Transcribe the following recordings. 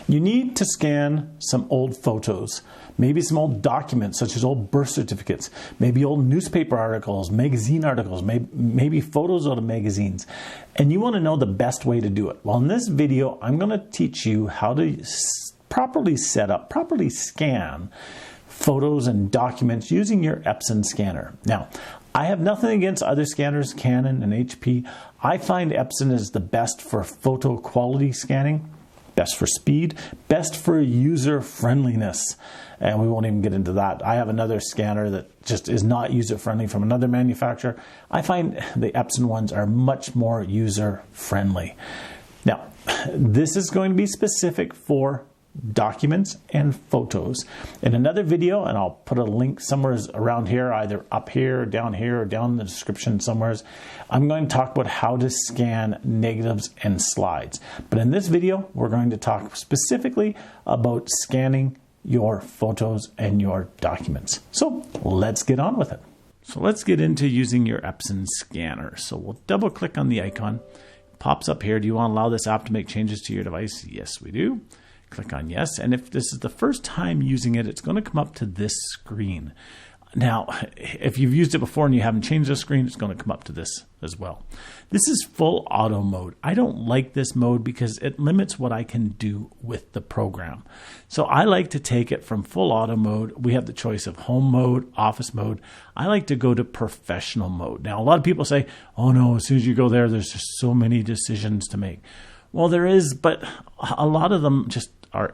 You need to scan some old photos, maybe some old documents such as old birth certificates, maybe old newspaper articles, magazine articles, maybe photos out of magazines. And you want to know the best way to do it. Well, in this video, I'm going to teach you how to properly set up, properly scan photos and documents using your Epson scanner. Now, I have nothing against other scanners, Canon and HP. I find Epson is the best for photo quality scanning, best for speed, best for user friendliness. And we won't even get into that. I have another scanner that just is not user friendly from another manufacturer. I find the Epson ones are much more user friendly. Now, this is going to be specific for documents and photos. In another video, and I'll put a link somewhere around here, either up here or down in the description somewhere, I'm going to talk about how to scan negatives and slides. But in this video, we're going to talk specifically about scanning your photos and your documents. So let's get on with it. So let's get into using your Epson scanner. So we'll double click on the icon. It pops up here. Do you want to allow this app to make changes to your device? Yes, we do. Click on yes, and if this is the first time using it, it's going to come up to this screen. Now, if you've used it before and you haven't changed the screen, it's going to come up to this as well. This is full auto mode. I don't like this mode because it limits what I can do with the program. So I like to take it from full auto mode. We have the choice of home mode, office mode. I like to go to professional mode. Now, a lot of people say, oh no, as soon as you go there, there's just so many decisions to make. Well, there is, but a lot of them just are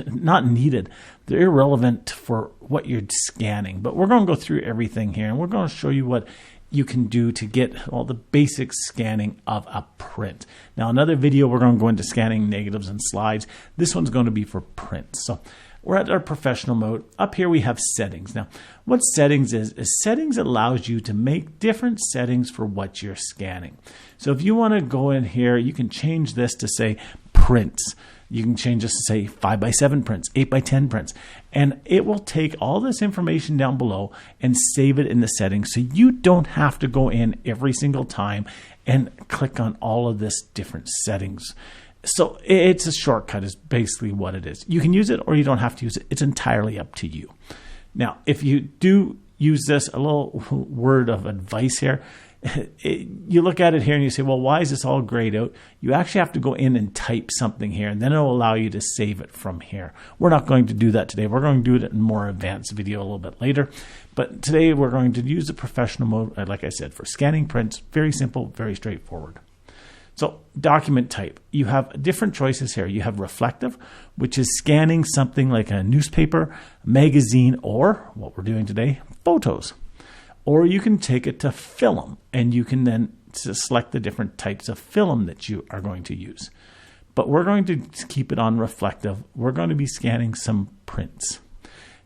not needed. They're irrelevant for what you're scanning. But we're going to go through everything here, and we're going to show you what you can do to get all the basic scanning of a print. Now, another video, we're going to go into scanning negatives and slides. This one's going to be for prints. So we're at our professional mode. Up here we have settings. Now, what settings is settings allows you to make different settings for what you're scanning. So if you want to go in here, you can change this to say prints. You can change this to say 5x7 prints, 8x10 prints, and it will take all this information down below and save it in the settings so you don't have to go in every single time and click on all of this different settings. So it's a shortcut is basically what it is. You can use it or you don't have to use it. It's entirely up to you. Now, if you do use this, a little word of advice here. You look at it here and you say, well, why is this all grayed out? You actually have to go in and type something here, and then it'll allow you to save it from here. We're not going to do that today. We're going to do it in a more advanced video a little bit later. But today we're going to use the professional mode, like I said, for scanning prints. Very simple, very straightforward. So document type, you have different choices here. You have reflective, which is scanning something like a newspaper, magazine, or what we're doing today, photos. Or you can take it to film, and you can then select the different types of film that you are going to use. But we're going to keep it on reflective. We're going to be scanning some prints.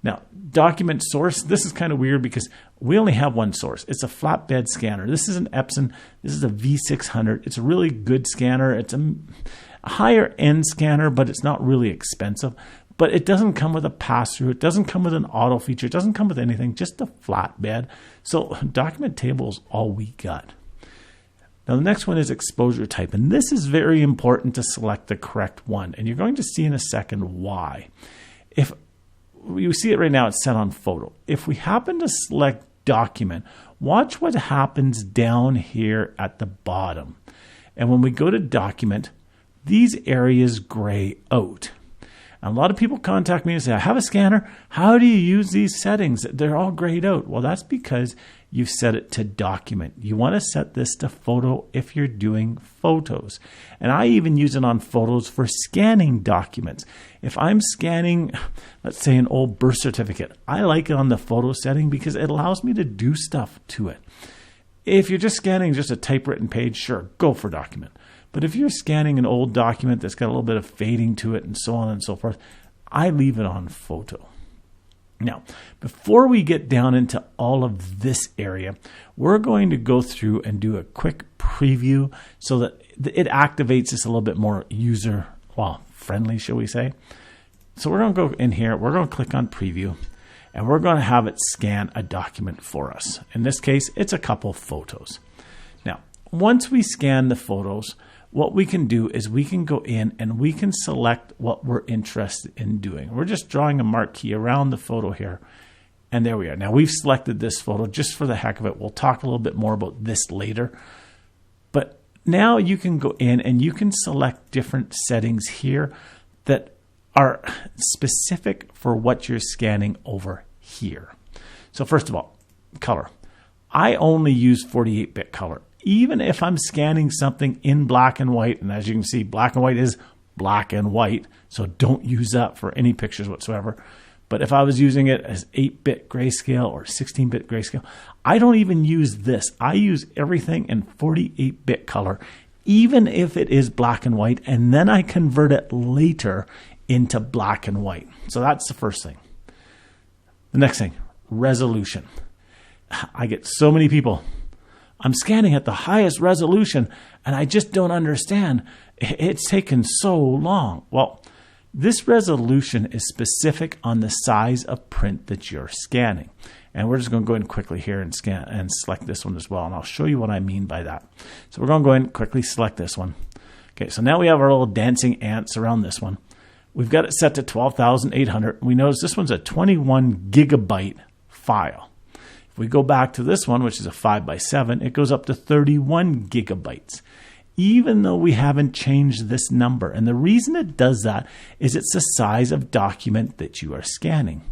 Now, document source, this is kind of weird because we only have one source. It's a flatbed scanner. This is an Epson. This is a V600. It's a really good scanner. It's a higher end scanner, but it's not really expensive. But it doesn't come with a pass-through. It doesn't come with an auto feature. It doesn't come with anything, just a flatbed. So document table is all we got. Now the next one is exposure type. And this is very important to select the correct one. And you're going to see in a second why. If you see it right now, it's set on photo. If we happen to select document, watch what happens down here at the bottom. And when we go to document, these areas gray out. A lot of people contact me and say, I have a scanner. How do you use these settings? They're all grayed out. Well, that's because you've set it to document. You want to set this to photo if you're doing photos. And I even use it on photos for scanning documents. If I'm scanning, let's say, an old birth certificate, I like it on the photo setting because it allows me to do stuff to it. If you're just scanning just a typewritten page, sure, go for document. But if you're scanning an old document that's got a little bit of fading to it and so on and so forth, I leave it on photo. Now, before we get down into all of this area, we're going to go through and do a quick preview so that it activates this a little bit more friendly, shall we say. So we're going to go in here, we're going to click on preview, and we're going to have it scan a document for us. In this case, it's a couple photos. Now, once we scan the photos, what we can do is we can go in and we can select what we're interested in doing. We're just drawing a marquee around the photo here. And there we are. Now we've selected this photo just for the heck of it. We'll talk a little bit more about this later. But now you can go in and you can select different settings here that are specific for what you're scanning over here. So first of all, color. I only use 48-bit color. Even if I'm scanning something in black and white, and as you can see, black and white is black and white, so don't use that for any pictures whatsoever. But if I was using it as 8-bit grayscale or 16-bit grayscale, I don't even use this. I use everything in 48-bit color, even if it is black and white, and then I convert it later into black and white. So that's the first thing. The next thing, resolution. I get so many people, I'm scanning at the highest resolution and I just don't understand. It's taken so long. Well, this resolution is specific on the size of print that you're scanning. And we're just going to go in quickly here and scan and select this one as well. And I'll show you what I mean by that. So we're going to go in quickly, select this one. Okay, so now we have our little dancing ants around this one. We've got it set to 12,800. We notice this one's a 21 gigabyte file. If we go back to this one, which is a 5x7, it goes up to 31 gigabytes, even though we haven't changed this number. And the reason it does that is it's the size of document that you are scanning.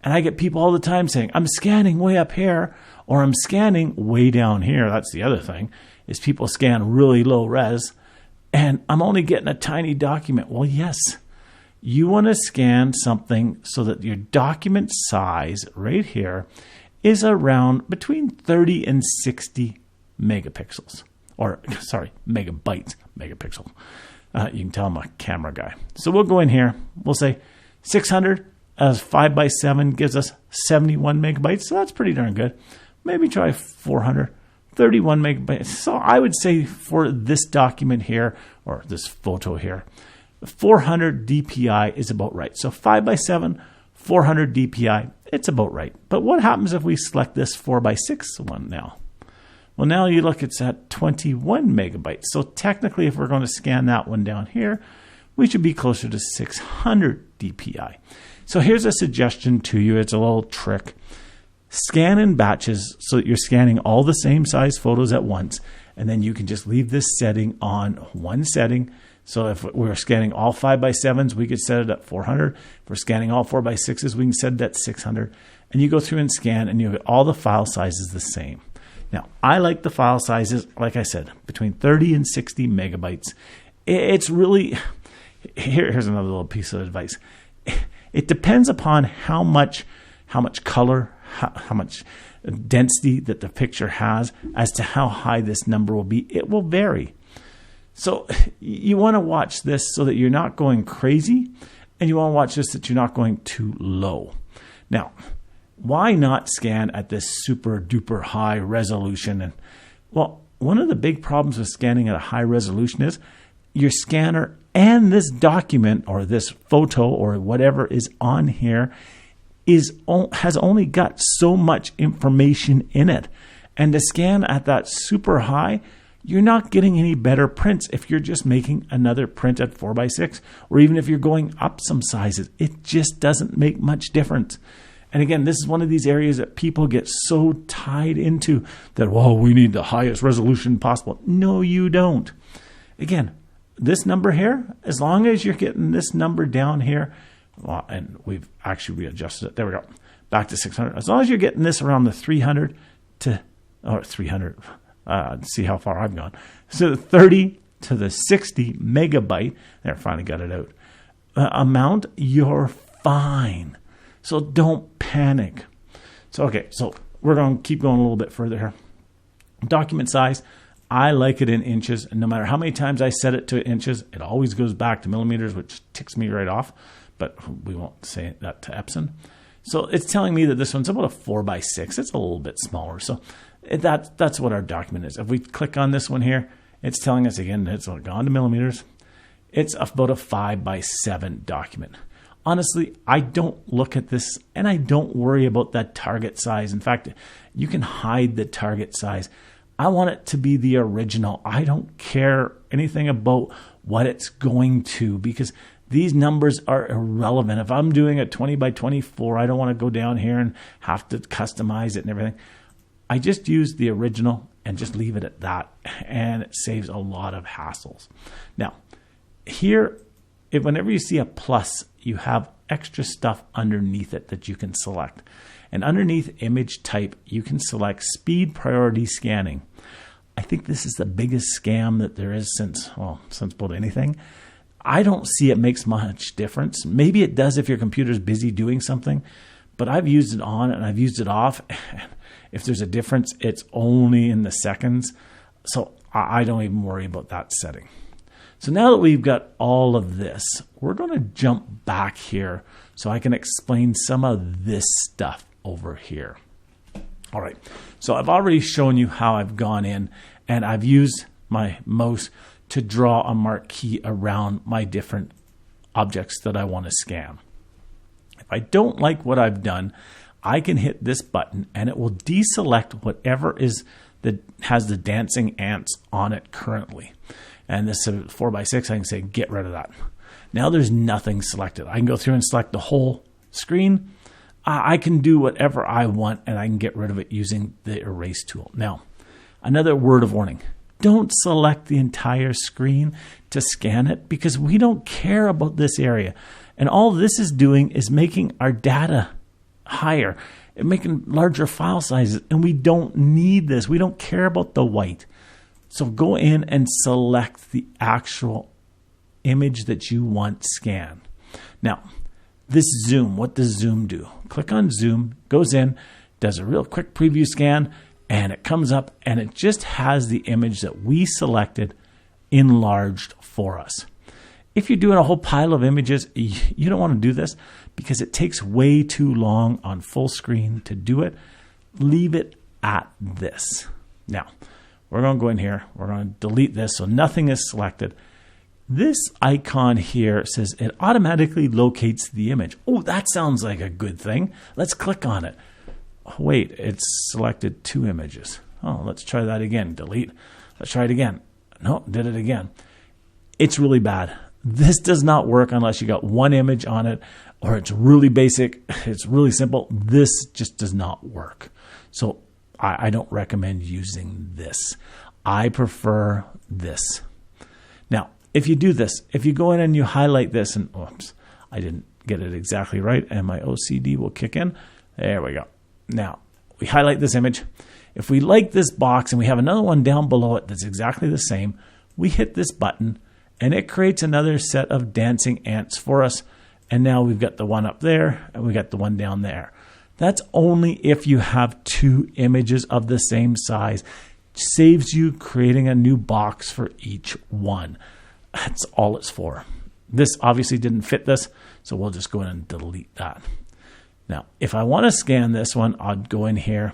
And I get people all the time saying, I'm scanning way up here, or I'm scanning way down here. That's the other thing, is people scan really low res, and I'm only getting a tiny document. Well, yes, you want to scan something so that your document size right here is around between 30 and 60 megapixels. Or, sorry, megabytes, megapixel. You can tell I'm a camera guy. So we'll go in here. We'll say 600 as 5x7 gives us 71 megabytes. So that's pretty darn good. Maybe try 400, 31 megabytes. So I would say for this document here, or this photo here, 400 DPI is about right. So 5x7, 400 DPI, it's about right. But what happens if we select this 4x6 one now? Well, now you look, it's at 21 megabytes. So technically, if we're going to scan that one down here, we should be closer to 600 DPI. So here's a suggestion to you. It's a little trick. Scan in batches so that you're scanning all the same size photos at once. And then you can just leave this setting on one setting. So if we're scanning all 5x7s, we could set it at 400. If we're scanning all 4x6s, we can set it at 600. And you go through and scan, and you get all the file sizes the same. Now, I like the file sizes, like I said, between 30 and 60 megabytes. It's really, here's another little piece of advice. It depends upon how much color, how much density that the picture has as to how high this number will be. It will vary. So you want to watch this so that you're not going crazy, and you want to watch this that you're not going too low. Now, why not scan at this super duper high resolution? And well, one of the big problems with scanning at a high resolution is your scanner and this document or this photo or whatever is on here has only got so much information in it. And to scan at that super high, you're not getting any better prints if you're just making another print at 4x6, or even if you're going up some sizes. It just doesn't make much difference. And again, this is one of these areas that people get so tied into that, whoa, we need the highest resolution possible. No, you don't. Again, this number here, as long as you're getting this number down here, well, and we've actually readjusted it. There we go. Back to 600. As long as you're getting this around the 300 to, or 300, see how far I've gone. So the 30 to the 60 megabyte, there, finally got it out, amount, you're fine. So don't panic. So, okay, so we're going to keep going a little bit further here. Document size, I like it in inches. And no matter how many times I set it to inches, it always goes back to millimeters, which ticks me right off. But we won't say that to Epson. So it's telling me that this one's about a 4x6. It's a little bit smaller. So that's what our document is. If we click on this one here, it's telling us again, it's gone to millimeters. It's about a 5x7 document. Honestly, I don't look at this and I don't worry about that target size. In fact, you can hide the target size. I want it to be the original. I don't care anything about what it's going to, because these numbers are irrelevant. If I'm doing a 20 by 24, I don't want to go down here and have to customize it and everything. I just use the original and just leave it at that, and it saves a lot of hassles. Now, here, whenever you see a plus, you have extra stuff underneath it that you can select. And underneath image type, you can select speed priority scanning. I think this is the biggest scam that there is since about anything. I don't see it makes much difference. Maybe it does if your computer's busy doing something, but I've used it on and I've used it off. If there's a difference, it's only in the seconds. So I don't even worry about that setting. So now that we've got all of this, we're going to jump back here so I can explain some of this stuff over here. All right, so I've already shown you how I've gone in and I've used my mouse to draw a marquee around my different objects that I want to scan. If I don't like what I've done, I can hit this button and it will deselect whatever has the dancing ants on it currently. And this is a 4x6, I can say, get rid of that. Now there's nothing selected. I can go through and select the whole screen. I can do whatever I want and I can get rid of it using the erase tool. Now, another word of warning. Don't select the entire screen to scan it, because we don't care about this area. And all this is doing is making our data higher and making larger file sizes. And we don't need this. We don't care about the white. So go in and select the actual image that you want scanned. Now, this zoom, what does zoom do? Click on zoom, goes in, does a real quick preview scan, and it comes up and it just has the image that we selected enlarged for us. If you're doing a whole pile of images, you don't want to do this because it takes way too long on full screen to do it. Leave it at this. Now, we're going to go in here. We're going to delete this so nothing is selected. This icon here says it automatically locates the image. Oh, that sounds like a good thing. Let's click on it. Oh, wait, it's selected 2 images. Oh, let's try that again. Delete. Let's try it again. No, did it again. It's really bad. This does not work unless you got 1 image on it, or it's really basic. It's really simple. This just does not work. So I don't recommend using this. I prefer this. Now, if you do this, if you go in and you highlight this, and oops, I didn't get it exactly right, and my OCD will kick in. There we go. Now, we highlight this image. If we like this box and we have another one down below it that's exactly the same, we hit this button and it creates another set of dancing ants for us. And now we've got the one up there and we got the one down there. That's only if you have 2 images of the same size. It saves you creating a new box for each one. That's all it's for. This obviously didn't fit this, so we'll just go in and delete that. Now, if I want to scan this one, I'd go in here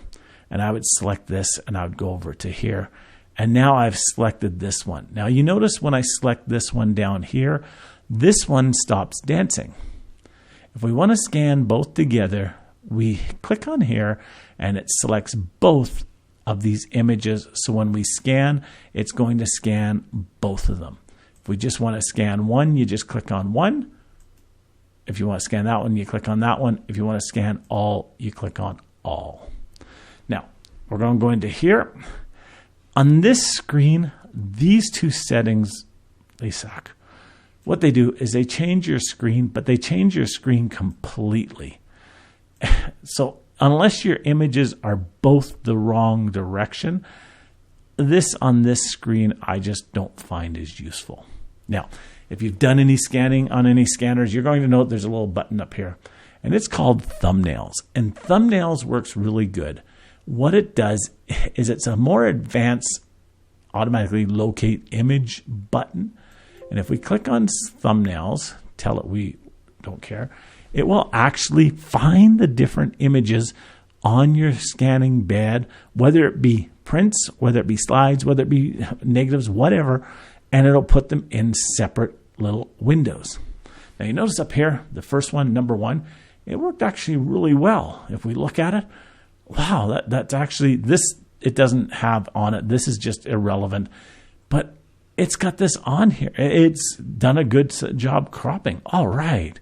and I would select this and I would go over to here. And now I've selected this one. Now you notice when I select this one down here, this one stops dancing. If we want to scan both together, we click on here and it selects both of these images. So when we scan, it's going to scan both of them. If we just want to scan one, you just click on one. If you want to scan that one, you click on that one. If you want to scan all, you click on all. Now, we're going to go into here. On this screen, these 2 settings, they suck. What they do is they change your screen, but they change your screen completely. So unless your images are both the wrong direction, this on this screen I just don't find as useful. Now, if you've done any scanning on any scanners, you're going to note there's a little button up here, and it's called thumbnails. And thumbnails works really good. What it does is it's a more advanced automatically locate image button. And if we click on thumbnails, tell it we don't care, it will actually find the different images on your scanning bed, whether it be prints, whether it be slides, whether it be negatives, whatever, and it'll put them in separate little windows. Now you notice up here, the first one, number 1, it worked actually really well. If we look at it, wow, that's actually, this it doesn't have on it. This is just irrelevant. But it's got this on here. It's done a good job cropping. All right.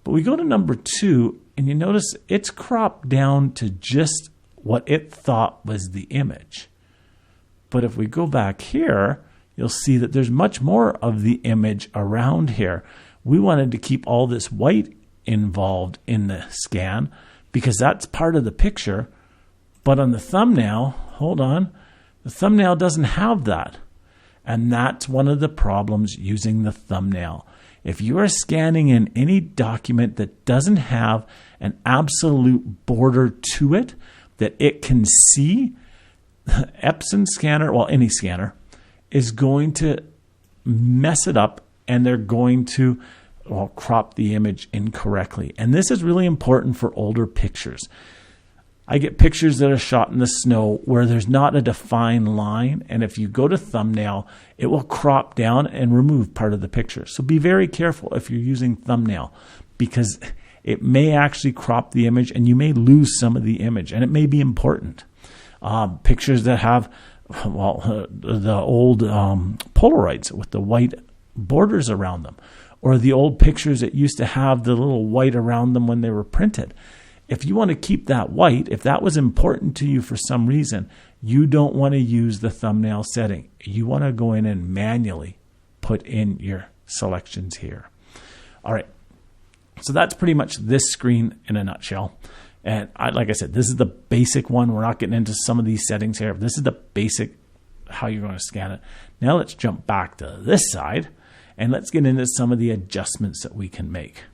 But we go to number 2, and you notice it's cropped down to just what it thought was the image. But if we go back here, you'll see that there's much more of the image around here. We wanted to keep all this white involved in the scan because that's part of the picture. But on the thumbnail, hold on, the thumbnail doesn't have that. And that's one of the problems using the thumbnail. If you are scanning in any document that doesn't have an absolute border to it that it can see, Epson Scanner, well, any scanner, is going to mess it up, and they're going to crop the image incorrectly. And this is really important for older pictures. I get pictures that are shot in the snow where there's not a defined line, and if you go to thumbnail, it will crop down and remove part of the picture. So be very careful if you're using thumbnail, because it may actually crop the image and you may lose some of the image, and it may be important. Pictures that have, the old Polaroids with the white borders around them, or the old pictures that used to have the little white around them when they were printed. If you want to keep that white, if that was important to you for some reason, you don't want to use the thumbnail setting. You want to go in and manually put in your selections here. All right. So that's pretty much this screen in a nutshell. And like I said, this is the basic one. We're not getting into some of these settings here. This is the basic how you're going to scan it. Now let's jump back to this side and let's get into some of the adjustments that we can make.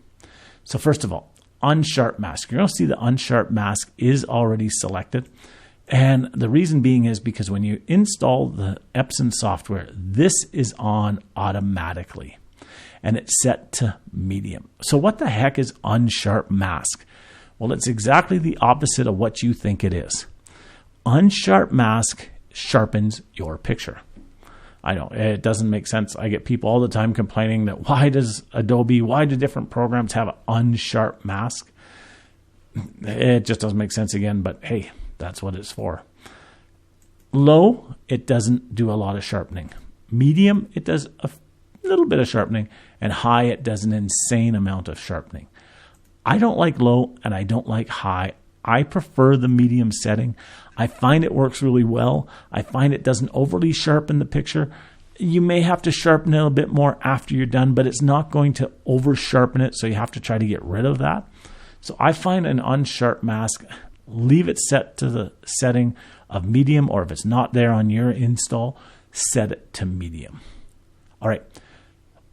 So first of all, unsharp mask. You're going to see the unsharp mask is already selected. And the reason being is because when you install the Epson software, this is on automatically and it's set to medium. So what the heck is unsharp mask? Well, it's exactly the opposite of what you think it is. Unsharp mask sharpens your picture. I know it doesn't make sense. I get people all the time complaining that why do different programs have an unsharp mask? It just doesn't make sense again, but hey, that's what it's for. Low, it doesn't do a lot of sharpening. Medium, it does a little bit of sharpening, and high, it does an insane amount of sharpening. I don't like low and I don't like high. I prefer the medium setting. I find it works really well. I find it doesn't overly sharpen the picture. You may have to sharpen it a bit more after you're done, but it's not going to over sharpen it, so you have to try to get rid of that. So I find an unsharp mask, leave it set to the setting of medium, or if it's not there on your install, set it to medium. All right,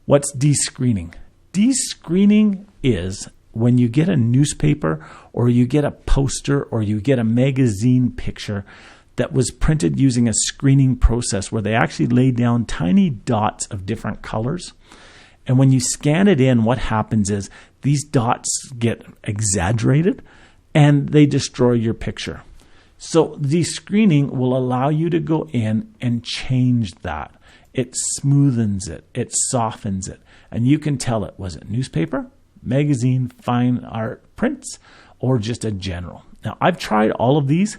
what's descreening? Descreening is when you get a newspaper or you get a poster or you get a magazine picture that was printed using a screening process where they actually lay down tiny dots of different colors. And when you scan it in, what happens is these dots get exaggerated and they destroy your picture. So descreening will allow you to go in and change that. It smoothens it, it softens it, and you can tell it, was it newspaper, magazine, fine art, prints, or just a general. Now, I've tried all of these.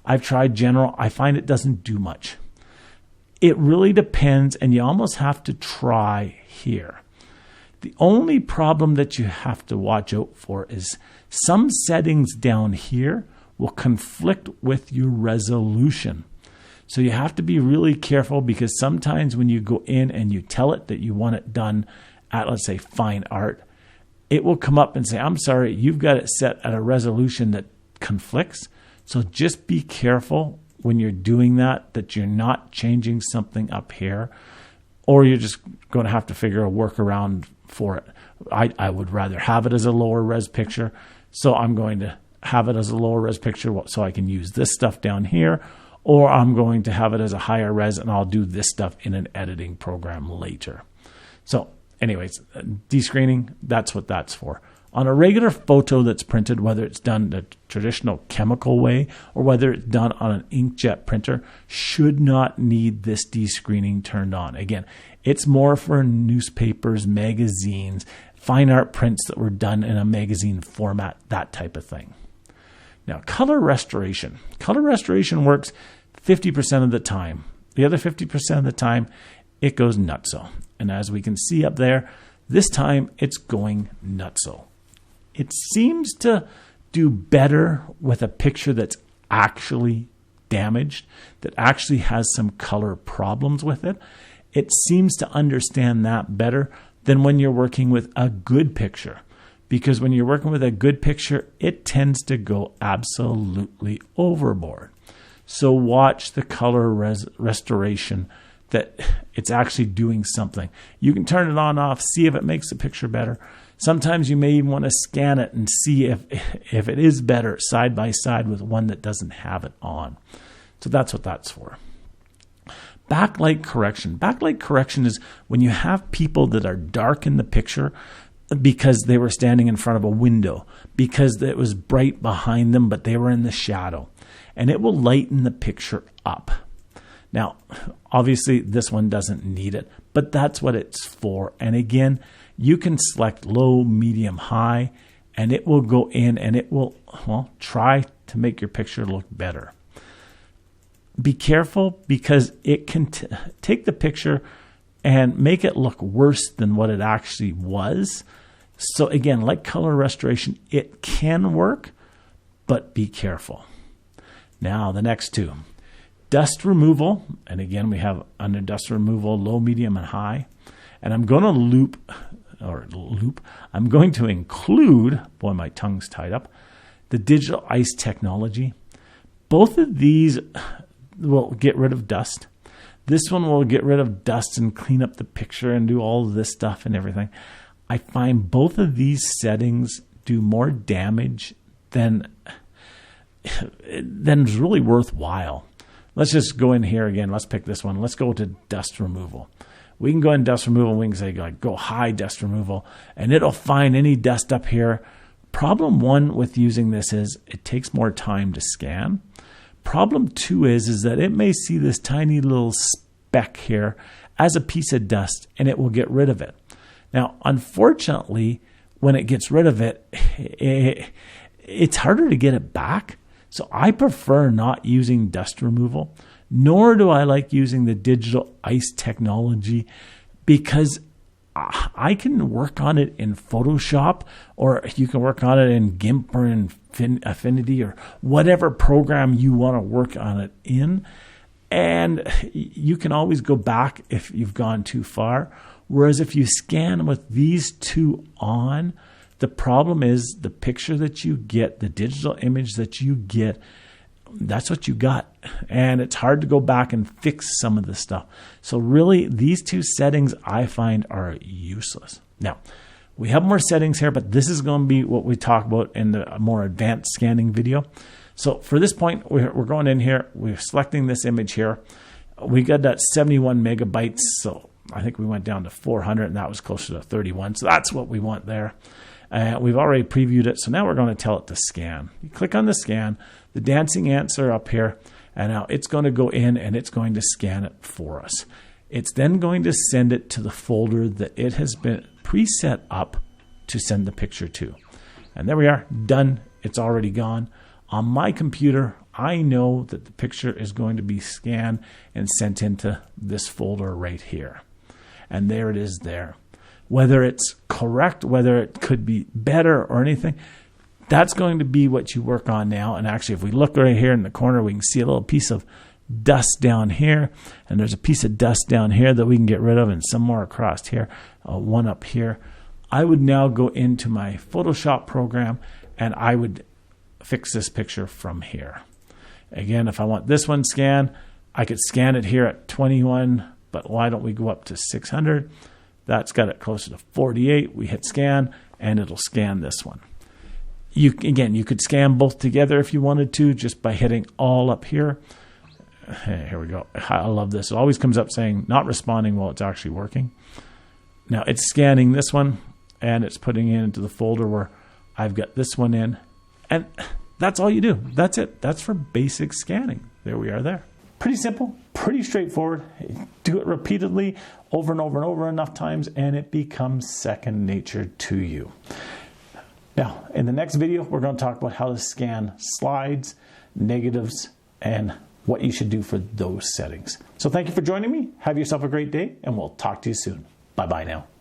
I've tried general. I find it doesn't do much. It really depends, and you almost have to try here. The only problem that you have to watch out for is some settings down here will conflict with your resolution. So you have to be really careful, because sometimes when you go in and you tell it that you want it done at, let's say, fine art, it will come up and say, I'm sorry, you've got it set at a resolution that conflicts. So just be careful when you're doing that, that you're not changing something up here, or you're just going to have to figure a workaround for it. I would rather have it as a lower res picture, so I'm going to have it as a lower res picture so I can use this stuff down here, or I'm going to have it as a higher res and I'll do this stuff in an editing program later. So anyways, descreening, that's what that's for. On a regular photo that's printed, whether it's done the traditional chemical way or whether it's done on an inkjet printer, should not need this descreening turned on. Again, it's more for newspapers, magazines, fine art prints that were done in a magazine format, that type of thing. Now, color restoration. Color restoration works 50% of the time. The other 50% of the time, it goes nutso. And as we can see up there, this time it's going nutso. It seems to do better with a picture that's actually damaged, that actually has some color problems with it. It seems to understand that better than when you're working with a good picture. Because when you're working with a good picture, it tends to go absolutely overboard. So watch the color restoration, that it's actually doing something. You can turn it on, off, see if it makes the picture better. Sometimes you may even want to scan it and see if it is better side by side with one that doesn't have it on. So that's what that's for. Backlight correction. Backlight correction is when you have people that are dark in the picture because they were standing in front of a window, because it was bright behind them, but they were in the shadow. And it will lighten the picture up. Now, obviously, this one doesn't need it, but that's what it's for. And again, you can select low, medium, high, and it will go in and it will, well, try to make your picture look better. Be careful, because it can take the picture and make it look worse than what it actually was. So again, like color restoration, it can work, but be careful. Now, the next two. Dust removal, and again, we have under dust removal, low, medium, and high. And I'm going to I'm going to include, boy, my tongue's tied up, the digital ice technology. Both of these will get rid of dust. This one will get rid of dust and clean up the picture and do all of this stuff and everything. I find both of these settings do more damage than is really worthwhile. Let's just go in here again. Let's pick this one. Let's go to dust removal. We can go in dust removal. We can say, like, go high dust removal, and it'll find any dust up here. Problem one with using this is it takes more time to scan. Problem two is that it may see this tiny little speck here as a piece of dust, and it will get rid of it. Now, unfortunately, when it gets rid of it, it's harder to get it back. So I prefer not using dust removal, nor do I like using the digital ice technology, because I can work on it in Photoshop, or you can work on it in GIMP or in Affinity or whatever program you want to work on it in. And you can always go back if you've gone too far. Whereas if you scan with these two on, the problem is the picture that you get, the digital image that you get, that's what you got. And it's hard to go back and fix some of the stuff. So really, these two settings I find are useless. Now, we have more settings here, but this is going to be what we talk about in the more advanced scanning video. So for this point, we're going in here. We're selecting this image here. We got that 71 megabytes. So I think we went down to 400, and that was closer to 31. So that's what we want there. We've already previewed it, so now we're going to tell it to scan. You click on the scan, the dancing ants are up here, and now it's going to go in and it's going to scan it for us. It's then going to send it to the folder that it has been preset up to send the picture to. And there we are, done. It's already gone. On my computer, I know that the picture is going to be scanned and sent into this folder right here. And there it is there. Whether it's correct, whether it could be better or anything, that's going to be what you work on now. And actually, if we look right here in the corner, we can see a little piece of dust down here. And there's a piece of dust down here that we can get rid of, and some more across here, one up here. I would now go into my Photoshop program, and I would fix this picture from here. Again, if I want this one scanned, I could scan it here at 21, but why don't we go up to 600? That's got it closer to 48. We hit scan, and it'll scan this one. You could scan both together if you wanted to, just by hitting all up here. Here we go. I love this. It always comes up saying not responding while it's actually working. Now it's scanning this one, and it's putting it into the folder where I've got this one in. And that's all you do. That's it. That's for basic scanning. There we are there. Pretty simple, pretty straightforward. Do it repeatedly over and over and over enough times, and it becomes second nature to you. Now, in the next video, we're going to talk about how to scan slides, negatives, and what you should do for those settings. So thank you for joining me. Have yourself a great day, and we'll talk to you soon. Bye-bye now.